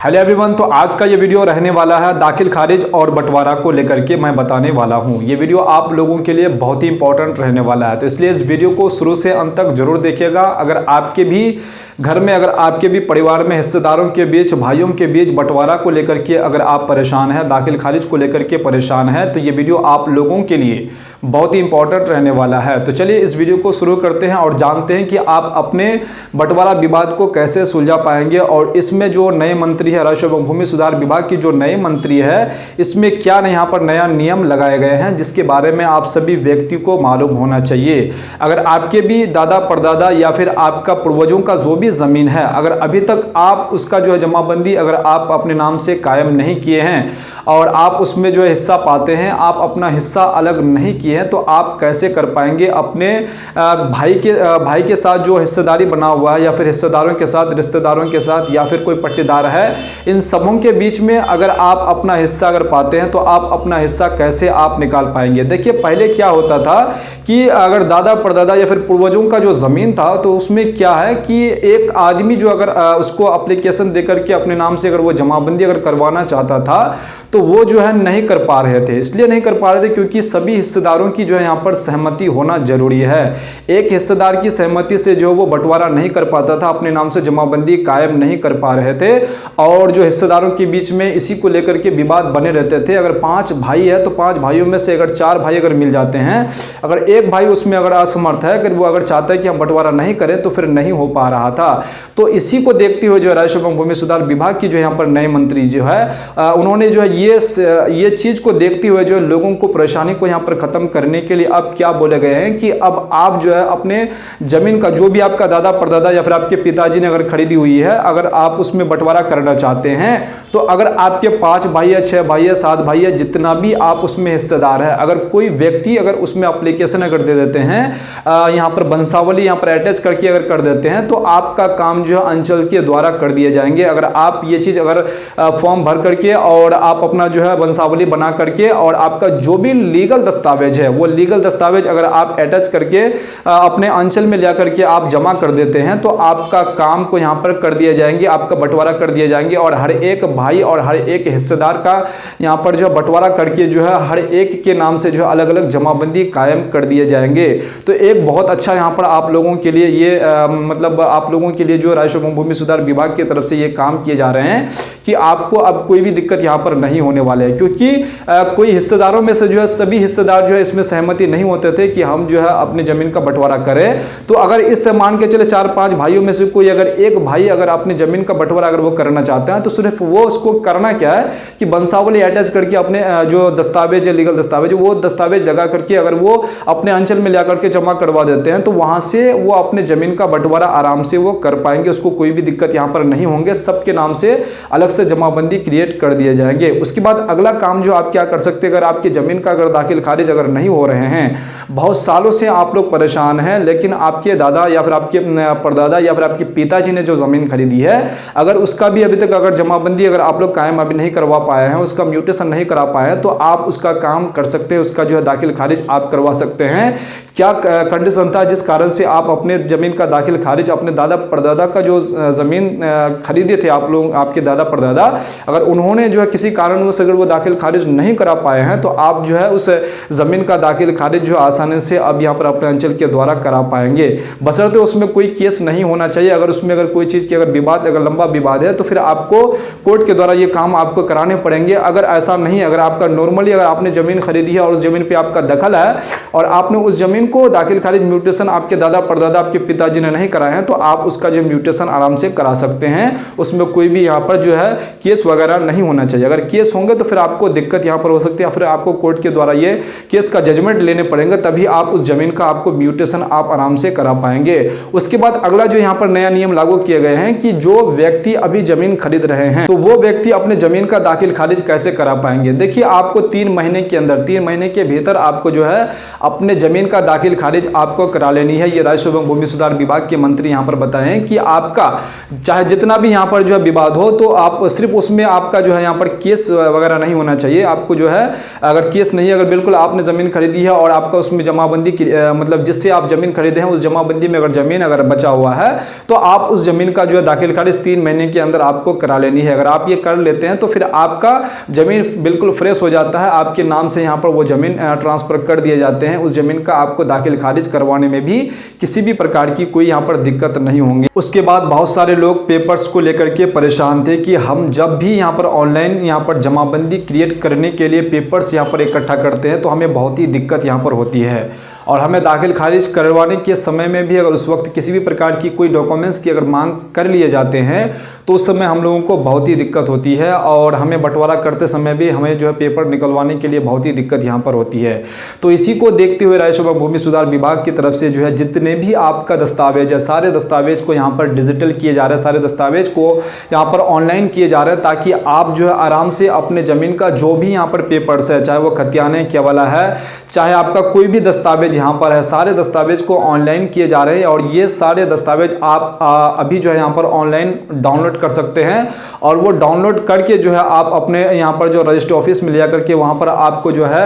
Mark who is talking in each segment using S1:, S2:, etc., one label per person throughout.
S1: Hello everyone. तो आज का ये वीडियो रहने वाला है दाखिल खारिज और बंटवारा को लेकर के मैं बताने वाला हूँ। ये वीडियो आप लोगों के लिए बहुत ही इंपॉर्टेंट रहने वाला है, तो इसलिए इस वीडियो को शुरू से अंत तक जरूर देखिएगा। अगर आपके भी घर में, अगर आपके भी परिवार में हिस्सेदारों के बीच, भाइयों के बीच बंटवारा को लेकर के अगर आप परेशान हैं, दाखिल खारिज को लेकर के परेशान हैं, तो ये वीडियो आप लोगों के लिए बहुत ही इंपॉर्टेंट रहने वाला है। तो चलिए इस वीडियो को शुरू करते हैं और जानते हैं कि आप अपने बंटवारा विवाद को कैसे सुलझा पाएंगे। और इसमें जो नए मंत्री है, राजस्व एवं भूमि सुधार विभाग की जो नए मंत्री है, इसमें क्या यहाँ पर नया नियम लगाए गए हैं जिसके बारे में आप सभी व्यक्ति को मालूम होना चाहिए। अगर आपके भी दादा परदादा या फिर आपका पूर्वजों का जो भी जमीन है, अगर अभी तक आप उसका जो है जमाबंदी अगर आप अपने नाम से कायम नहीं किए हैं और आप उसमें जो है हिस्सा पाते हैं, आप अपना हिस्सा अलग नहीं किए हैं, तो आप कैसे कर पाएंगे अपने भाई के साथ जो हिस्सेदारी बना हुआ है, या फिर हिस्सेदारों के साथ, रिश्तेदारों के साथ, या फिर कोई पट्टीदार है, इन सबों के बीच में अगर आप अपना हिस्सा अगर पाते हैं तो आप अपना हिस्सा कैसे आप निकाल पाएंगे। देखिए पहले क्या होता था कि अगर दादा परदादा या फिर पूर्वजों का जो जमीन था, तो उसमें क्या है कि एक आदमी जो अगर उसको एप्लीकेशन देकर के अपने नाम से अगर वो जमाबंदी अगर करवाना चाहता था, तो वो जो है नहीं कर पा रहे थे। इसलिए नहीं कर पा रहे थे क्योंकि सभी हिस्सेदारों की जो है यहाँ पर सहमति होना जरूरी है। एक हिस्सेदार की सहमति से जो वो बंटवारा नहीं कर पाता था, अपने नाम से जमाबंदी कायम नहीं कर पा रहे थे, और जो हिस्सेदारों के बीच में इसी को लेकर के विवाद बने रहते थे। अगर 5 भाई है तो 5 भाइयों में से अगर 4 भाई अगर मिल जाते हैं, अगर एक भाई उसमें अगर असमर्थ है, अगर वो अगर चाहता है कि हम बंटवारा नहीं करें, तो फिर नहीं हो पा रहा था। तो इसी को देखते हुए जो राजस्व एवं भूमि सुधार विभाग की जो यहाँ पर नए मंत्री जो है, उन्होंने जो है ये चीज को देखते हुए जो लोगों को परेशानी को यहाँ पर खत्म करने के लिए अब क्या बोले गए हैं कि अब आप जो है अपने जमीन का जो भी आपका दादा परदादा या फिर आपके पिताजी ने अगर खरीदी हुई है, अगर आप उसमें बंटवारा करना चाहते हैं, तो अगर आपके 5 भाई है, 6 भाई है, 7 भाई है, जितना भी आप उसमें हिस्सेदार है, अगर कोई व्यक्ति अगर उसमें एप्लीकेशन अगर दे देते हैं, यहाँ पर वंशावली यहाँ पर अटैच करके अगर कर देते हैं, तो आपका काम जो है अंचल के द्वारा कर दिए जाएंगे। अगर आप ये चीज अगर फॉर्म भर करके और आप अपना जो है वंशावली बना करके और आपका जो भी लीगल दस्तावेज है, वो लीगल दस्तावेज अगर आप अटैच करके अपने अंचल में ले करके आप जमा कर देते हैं, तो आपका काम को यहाँ पर कर दिए जाएंगे, आपका बंटवारा कर दिए जाएंगे। और हर एक भाई और हर एक हिस्सेदार का यहाँ पर जो बंटवारा करके जो है हर एक के नाम से जो अलग अलग जमाबंदी कायम कर दिए जाएंगे। तो एक बहुत अच्छा यहाँ पर आप लोगों के लिए ये मतलब आप लोगों के लिए जो राजस्व एवं भूमि सुधार विभाग की तरफ से ये काम किए जा रहे हैं कि आपको अब कोई भी दिक्कत यहाँ पर नहीं होने वाले हैं, क्योंकि कोई हिस्सेदारों में से जो है सभी हिस्सेदार जो है इसमें सहमति नहीं होते थे कि हम जो है अपनी जमीन का बंटवारा करें। तो अगर इससे मान के चले 4-5 भाइयों में से कोई अगर एक भाई अगर अपनी जमीन का बंटवारा अगर वो करना चाहते हैं, तो सिर्फ वो उसको करना क्या है कि वंशावली अटैच करके अपने जो दस्तावेज है, लीगल दस्तावेज, वो दस्तावेज लगा करके अगर वो अपने अंचल में ला करके जमा करवा देते हैं, तो वहां से वो अपने जमीन का बंटवारा आराम से वो कर पाएंगे। उसको कोई भी दिक्कत यहाँ पर नहीं होंगे, सबके नाम से अलग से जमाबंदी क्रिएट कर दिए जाएंगे। उसके बाद अगला काम जो आप क्या कर सकते हैं, अगर आपकी जमीन का अगर दाखिल खारिज अगर नहीं हो रहे हैं, बहुत सालों से आप लोग परेशान हैं, लेकिन आपके दादा या फिर आपके परदादा या फिर आपके पिताजी ने जो जमीन खरीदी है, अगर उसका भी अभी तक अगर जमाबंदी अगर आप लोग कायम अभी नहीं करवा पाए हैं, उसका म्यूटेशन नहीं करा पाए हैं, तो आप उसका काम कर सकते हैं, उसका जो है दाखिल खारिज आप करवा सकते हैं। क्या कंडीशन था जिस कारण से आप अपने जमीन का दाखिल खारिज अपने दादा परदादा का जो जमीन खरीदे थे आप लोग, आपके दादा परदादा, अगर उन्होंने जो है किसी कारणवश अगर वो दाखिल खारिज नहीं करा पाए हैं, तो आप जो है उस जमीन का दाखिल खारिज जो आसानी से अब यहाँ पर अपने अंचल के द्वारा करा पाएंगे, बशर्ते उसमें कोई केस नहीं होना चाहिए। अगर उसमें अगर कोई चीज़ की अगर विवाद, अगर लंबा विवाद है, तो फिर आपको कोर्ट के द्वारा ये काम आपको कराने पड़ेंगे। अगर ऐसा नहीं, अगर आपका नॉर्मली अगर आपने जमीन खरीदी है और उस जमीन पे आपका दखल है और आपने उस जमीन को दाखिल खारिज म्यूटेशन आपके दादा परदादा आपके पिताजी ने नहीं कराए हैं, तो आप उसका जो म्यूटेशन आराम से करा सकते हैं। उसमें कोई भी यहाँ पर जो है केस वगैरह नहीं होना चाहिए। अगर केस होंगे तो फिर आपको दिक्कत यहाँ पर हो सकती है, फिर आपको कोर्ट के द्वारा ये केस का जजमेंट लेने पड़ेंगे, तभी आप उस जमीन का आपको म्यूटेशन आप आराम से करा पाएंगे। उसके बाद अगला जो यहाँ पर नया नियम लागू किए गए हैं कि जो व्यक्ति अभी जमीन खरीद रहे हैं, तो वो व्यक्ति अपने जमीन का दाखिल खारिज कैसे करा पाएंगे। देखिए आपको 3 महीने के अंदर, 3 महीने के भीतर आपको जो है अपने जमीन का दाखिल खारिज आपको करा लेनी है। ये राजस्व एवं भूमि सुधार विभाग के मंत्री यहाँ पर बता हैं कि आपका चाहे जितना भी यहाँ पर जो है विवाद हो, तो आप सिर्फ उसमें आपका जो है यहाँ पर केस वगैरह नहीं होना चाहिए। आपको जो है अगर केस नहीं, अगर बिल्कुल आपने ज़मीन खरीदी है और आपका उसमें जमाबंदी मतलब जिससे आप ज़मीन खरीदे हैं उस जमाबंदी में अगर ज़मीन अगर बचा हुआ है तो आप उस ज़मीन का जो है दाखिल खारिज 3 महीने के अंदर आपको करा लेनी है। अगर आप ये कर लेते हैं तो फिर आपका ज़मीन बिल्कुल फ्रेश हो जाता है, आपके नाम से यहाँ पर वो ज़मीन ट्रांसफ़र कर दिए जाते हैं। उस ज़मीन का आपको दाखिल खारिज करवाने में भी किसी भी प्रकार की कोई यहाँ पर दिक्कत नहीं होंगी। उसके बाद बहुत सारे लोग पेपर्स को लेकर के परेशान थे कि हम जब भी यहाँ पर ऑनलाइन यहाँ पर जमाबंदी क्रिएट करने के लिए पेपर्स यहाँ पर इकट्ठा करते हैं तो हमें बहुत ही दिक्कत यहाँ पर होती है, और हमें दाखिल खारिज करवाने के समय में भी अगर उस वक्त किसी भी प्रकार की कोई डॉक्यूमेंट्स की अगर मांग कर लिए जाते हैं तो उस समय हम लोगों को बहुत ही दिक्कत होती है, और हमें बंटवारा करते समय भी हमें जो है पेपर निकलवाने के लिए बहुत ही दिक्कत यहाँ पर होती है। तो इसी को देखते हुए राजस्व एवं भूमि सुधार विभाग की तरफ से जो है जितने भी आपका दस्तावेज है, सारे दस्तावेज को यहाँ पर डिजिटल किए जा रहे हैं, सारे दस्तावेज को यहाँ पर ऑनलाइन किए जा रहे हैं, ताकि आप जो है आराम से अपने ज़मीन का जो भी यहाँ पर पेपर्स है, चाहे वो खतियाने केवला है, चाहे आपका कोई भी दस्तावेज यहाँ पर है, सारे दस्तावेज को ऑनलाइन किए जा रहे हैं। और ये सारे दस्तावेज आप अभी जो है यहाँ पर ऑनलाइन डाउनलोड कर सकते हैं, और वो डाउनलोड करके जो है आप अपने यहाँ पर जो रजिस्ट्री ऑफिस में लिया करके वहाँ पर आपको जो है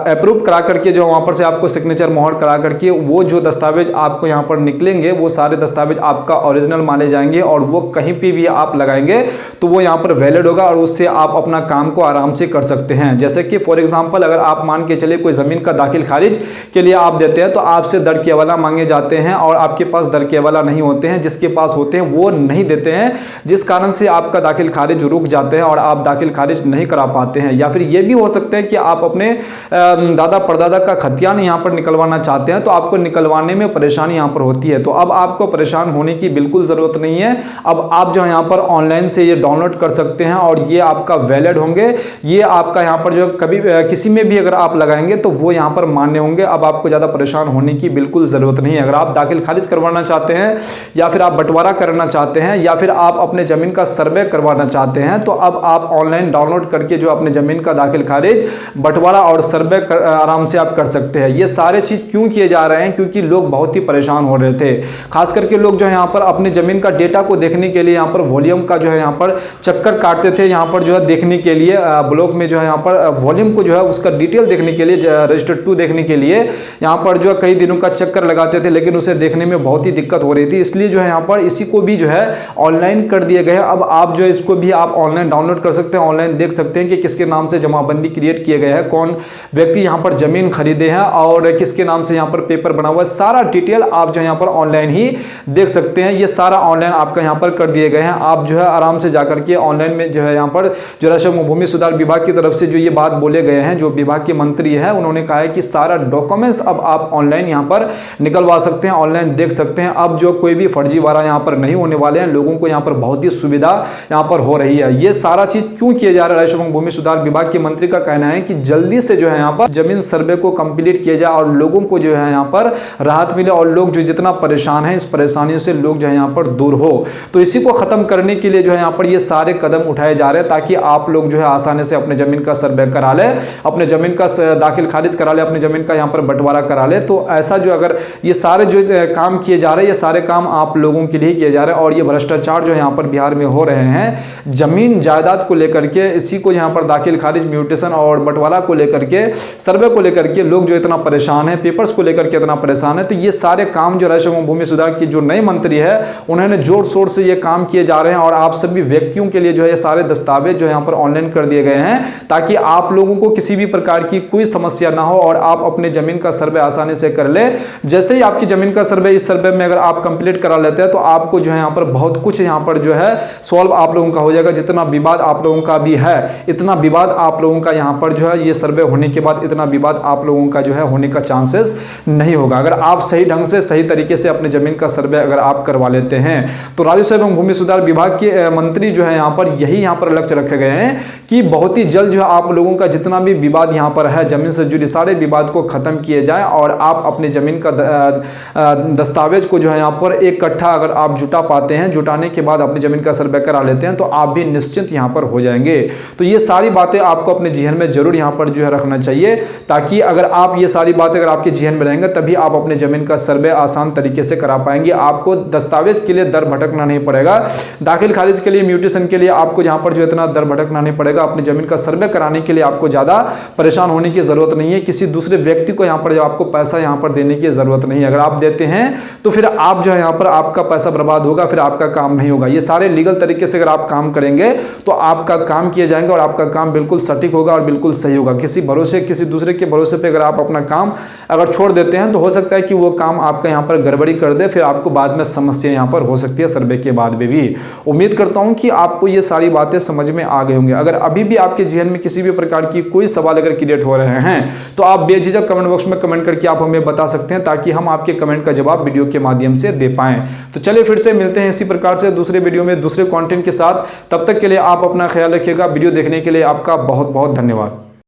S1: अप्रूव करा करके जो वहाँ पर से आपको सिग्नेचर मोहर करा करके वो जो दस्तावेज आपको यहाँ पर निकलेंगे वो सारे दस्तावेज आपका ओरिजिनल माने जाएंगे, और वो कहीं पर भी आप लगाएंगे तो वो यहाँ पर वैलिड होगा, और उससे आप अपना काम को आराम से कर सकते हैं। जैसे कि फॉर एग्जाम्पल अगर आप मान के चलिए कोई ज़मीन का दाखिल खारिज के लिए आप देते हैं तो आपसे दरकेवाला मांगे जाते हैं, और आपके पास दरकेवाला नहीं होते हैं, जिसके पास होते हैं वो नहीं देते हैं, जिस कारण से आपका दाखिल खारिज रुक जाते हैं और आप दाखिल खारिज नहीं करा पाते हैं। या फिर ये भी हो सकता है कि आप अपने दादा परदादा का खतियान यहाँ पर निकलवाना चाहते हैं तो आपको निकलवाने में परेशानी यहाँ पर होती है। तो अब आपको परेशान होने की बिल्कुल ज़रूरत नहीं है। अब आप जो यहाँ पर ऑनलाइन से ये डाउनलोड कर सकते हैं और ये आपका वैलिड होंगे। ये आपका यहाँ पर जो कभी किसी में भी अगर आप लगाएंगे तो वो यहाँ पर मान्य होंगे। अब आपको ज़्यादा परेशान होने की बिल्कुल ज़रूरत नहीं है। अगर आप दाखिल खारिज करवाना चाहते हैं या फिर आप बंटवारा करना चाहते हैं या फिर आप अपने ज़मीन का सर्वे करवाना चाहते हैं तो अब आप ऑनलाइन डाउनलोड करके जो अपने ज़मीन का दाखिल खारिज, बंटवारा और सर्वे आराम से आप कर सकते हैं। ये सारे चीज़ क्यों किए जा रहे हैं? क्योंकि लोग बहुत ही परेशान हो रहे थे। खास करके लोग जो है यहाँ पर अपने ज़मीन का डेटा को देखने के लिए यहाँ पर वॉल्यूम का जो है यहाँ पर चक्कर काटते थे, यहाँ पर जो है देखने के लिए ब्लॉक में जो है यहाँ पर वॉल्यूम को जो है उसका डिटेल देखने के लिए, रजिस्टर 2 देखने के लिए यहाँ पर जो है कई दिनों का चक्कर लगाते थे, लेकिन उसे देखने में बहुत ही दिक्कत हो रही थी। इसलिए जो है यहाँ पर इसी को भी जो है ऑनलाइन कर दिए गए। अब आप जो है इसको भी आप ऑनलाइन डाउनलोड कर सकते हैं, ऑनलाइन देख सकते हैं कि किसके नाम से जमाबंदी क्रिएट किए गए हैं, कौन व्यक्ति यहाँ पर जमीन खरीदे हैं और किसके नाम से यहाँ पर पेपर बना हुआ है। सारा डिटेल आप जो है यहाँ पर ऑनलाइन ही देख सकते हैं। ये सारा ऑनलाइन आपका यहाँ पर कर दिए गए हैं। आप जो है आराम से जाकर के ऑनलाइन में जो है यहाँ पर जो राजस्व भूमि सुधार विभाग की तरफ से जो ये बात बोले गए हैं, जो विभाग के मंत्री है उन्होंने कहा है कि सारा डॉक्यूमेंट्स अब आप ऑनलाइन यहाँ पर निकलवा सकते हैं, ऑनलाइन देख सकते हैं। अब जो कोई भी फर्जीवाड़ा यहाँ पर नहीं होने वाले हैं, लोगों को यहाँ पर बहुत ही सुविधा यहाँ पर हो रही है। ये सारा चीज क्यों किया जा रहा है? राजस्व भूमि सुधार विभाग के मंत्री का कहना है कि जल्दी से जो है यहाँ पर जमीन सर्वे को कंप्लीट किया जाए और लोगों को जो है यहाँ पर राहत मिले और लोग जो जितना परेशान है इस परेशानियों से लोग जो है यहाँ पर दूर हो। तो इसी को खत्म करने के लिए जो है यहाँ पर ये सारे कदम उठाए जा रहे हैं ताकि आप लोग जो है आसानी से अपने जमीन का सर्वे करा ले, अपने जमीन का दाखिल खारिज करा ले, अपने जमीन का यहाँ पर बंटवारा करा ले। तो ऐसा जो अगर ये सारे जो काम किए जा रहे हैं, ये सारे काम आप लोगों के लिए किए जा रहे हैं। और ये भ्रष्टाचार जो यहाँ पर बिहार में हो रहे हैं जमीन जायदाद को लेकर के, इसी को यहाँ पर दाखिल खारिज, म्यूटेशन और बंटवारा को लेकर के, सर्वे को लेकर के लोग जो इतना परेशान है, पेपर्स को लेकर के इतना परेशान है। तो ये सारे काम जो राजस्व एवं भूमि सुधार की जो नए मंत्री है उन्होंने जोर शोर से ये काम किए जा रहे हैं। और आप सभी व्यक्तियों के लिए जो है ये सारे दस्तावेज जो यहाँ पर ऑनलाइन कर दिए गए हैं ताकि आप लोगों को किसी भी प्रकार की कोई समस्या ना हो और आप अपने जमीन का सर्वे आसानी से कर ले। जैसे ही आपकी जमीन का सर्वे, इस सर्वे में अगर आप कंप्लीट करा लेते हैं तो आपको जो है यहाँ पर बहुत कुछ यहाँ पर जो है सॉल्व आप लोगों का हो जाएगा। जितना विवाद आप लोगों का भी है, इतना विवाद आप लोगों का यहाँ पर जो है ये सर्वे होने के बाद इतना विवाद आप लोगों का जो है होने का चांसेस नहीं होगा, अगर आप सही ढंग से, सही तरीके से अपने जमीन का सर्वे अगर आप करवा लेते हैं। तो राजस्व एवं भूमि सुधार विभाग के मंत्री जो है यहाँ पर यही यहाँ पर लक्ष्य रखे गए हैं कि बहुत ही जल्द जो है आप लोगों का जितना भी विवाद यहाँ पर है, जमीन से जुड़े सारे विवाद को खत्म किए जाए और आप अपने जमीन का दस्तावेज को जो है यहाँ पर इकट्ठा अगर आप जुटा पाते हैं, जुटाने के बाद अपनी ज़मीन का सर्वे करा लेते हैं तो आप भी निश्चिंत यहाँ पर हो जाएंगे। तो ये सारी बातें आपको अपने जहन में जरूर यहाँ पर जो है रखना चाहिए, ताकि अगर आप ये सारी बातें अगर आपके जहन में रहेंगे तभी आप अपने ज़मीन का सर्वे आसान तरीके से करा पाएंगे। आपको दस्तावेज के लिए दर भटकना नहीं पड़ेगा, दाखिल खारिज के लिए, म्यूटेशन के लिए आपको यहाँ पर जो इतना दर भटकना नहीं पड़ेगा। अपनी ज़मीन का सर्वे कराने के लिए आपको ज़्यादा परेशान होने की ज़रूरत नहीं है। किसी दूसरे व्यक्ति को यहाँ पर आपको पैसा यहाँ पर देने की ज़रूरत नहीं है। अगर आप देते हैं तो फिर आप जो है यहाँ पर आपका पैसा बर्बाद होगा, फिर आपका काम नहीं होगा। ये सारे लीगल तरीके से अगर आप काम करेंगे तो आपका काम किए जाएंगे और आपका काम बिल्कुल सटीक होगा और बिल्कुल सही होगा। किसी भरोसे, किसी दूसरे के भरोसे पे अगर आप अपना काम अगर छोड़ देते हैं तो हो सकता है कि वो काम आपका यहाँ पर गड़बड़ी कर दे, फिर आपको बाद में समस्या यहाँ पर हो सकती है सर्वे के बाद में भी। उम्मीद करता हूँ कि आपको ये सारी बातें समझ में आ गई होंगी। अगर अभी भी आपके जहन में किसी भी प्रकार की कोई सवाल अगर क्रिएट हो रहे हैं तो आप बेझिझक कमेंट बॉक्स में कमेंट करके आप हमें बता सकते हैं, ताकि हम आपके कमेंट का जवाब वीडियो के माध्यम से दे पाएं। तो चलिए फिर से मिलते हैं इसी प्रकार से दूसरे वीडियो में दूसरे कंटेंट के साथ। तब तक के लिए आप अपना ख्याल रखिएगा। वीडियो देखने के लिए आपका बहुत बहुत धन्यवाद।